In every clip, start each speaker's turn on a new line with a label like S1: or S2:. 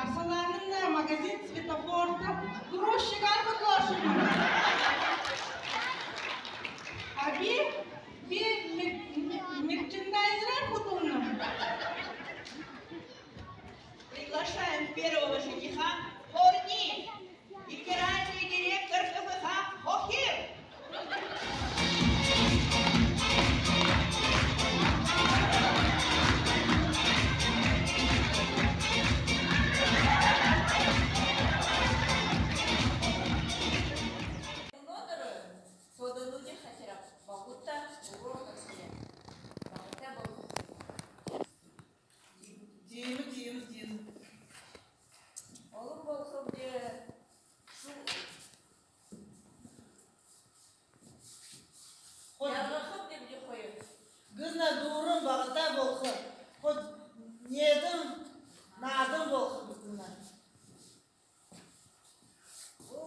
S1: персональный магазин светофорта, грузчик альфа-клашина. А би мерчендайзер художник.
S2: Приглашаем первого жениха Хорни и генеральный директор КФХ Хохир.
S3: Gızla doğurun bağıta bolxu. Xod yedim, nadım bolxu bunlar.
S2: О,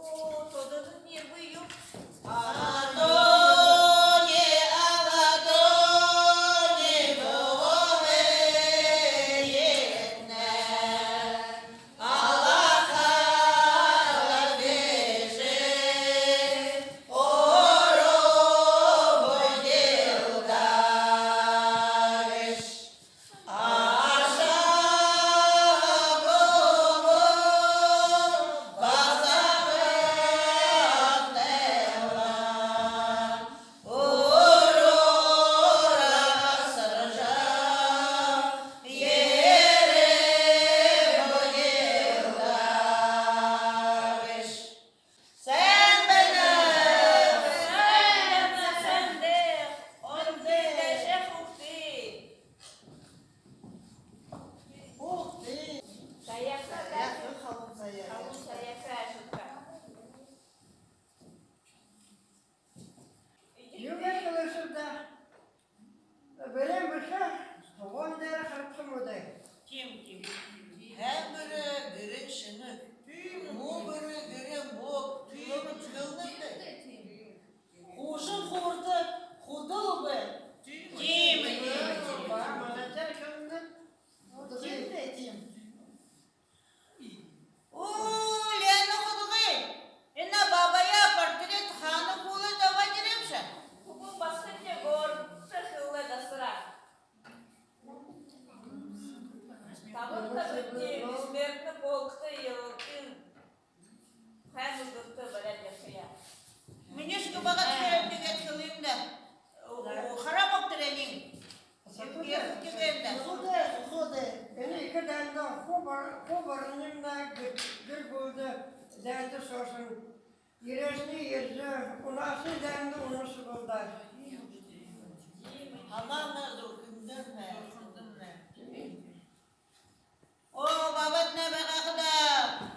S2: тоданың не бұйым.
S3: Hem biri gırın şını, mu biri gırın bok, tüyümü tüyümü de. Kuşun kurdu, kudul be. Лена Худгай, ина бабая портрет ханы кулы давай деремші.
S2: Бұл басқынде ғор, сықылы да сұра. Табытта бітте, бесмертні болқты, еліктің, қәміздікті біләд яшыя.
S3: Менешкі бағат керемді кеткілімді. Харам оқтыренің.
S4: Ходи, iki tane kubarınımda gül buldu, derdi sorsun. Yüresini yüzü, unası derdi unusu buldu.
S3: Hamamla dokundun mu? O babat ne bakakda,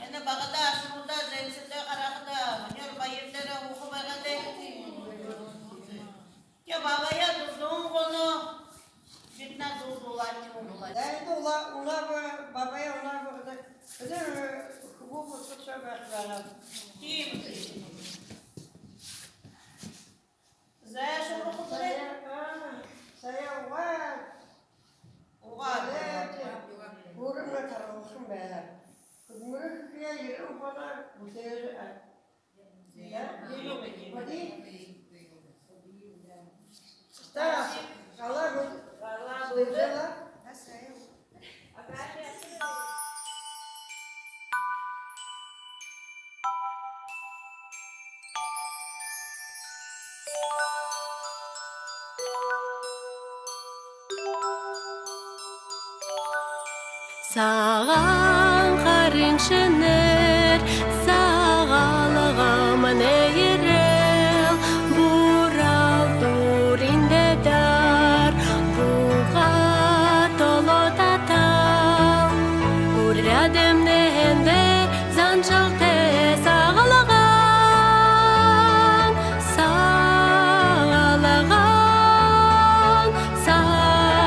S3: ene bakada aşımında zensinde karakda, manyor bayırlara huku bakada. Ya babaya durduğun konu, bitna durdular ki oldular.
S4: Derdi ona babaya ona bakdı. Ödür bu tutsa beklerim.
S3: Kim? Zaya şunu kutlayın.
S4: Saya var.
S3: Uğar.
S4: Burumla tarılmışım be. Kızmırı kıya yerim bana bu seyir. Hadi. Tamam. Allah bu.
S2: Ғарла
S4: Bu
S2: бұлды.
S4: güzel.
S5: Саған қарыншыныр, сағалығым нейіріл, бұрал туринде дар, бұға толы татал. Бұрядым нехенде занжалты сағалыған, сағалыған, сағалыған.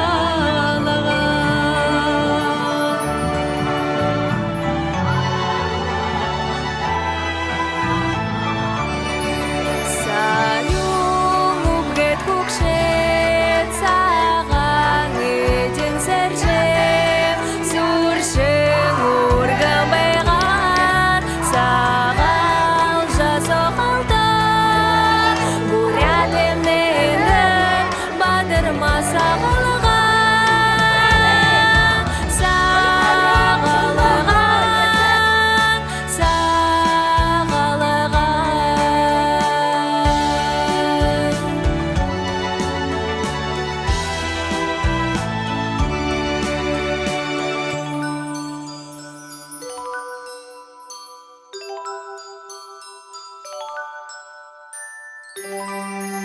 S5: Thank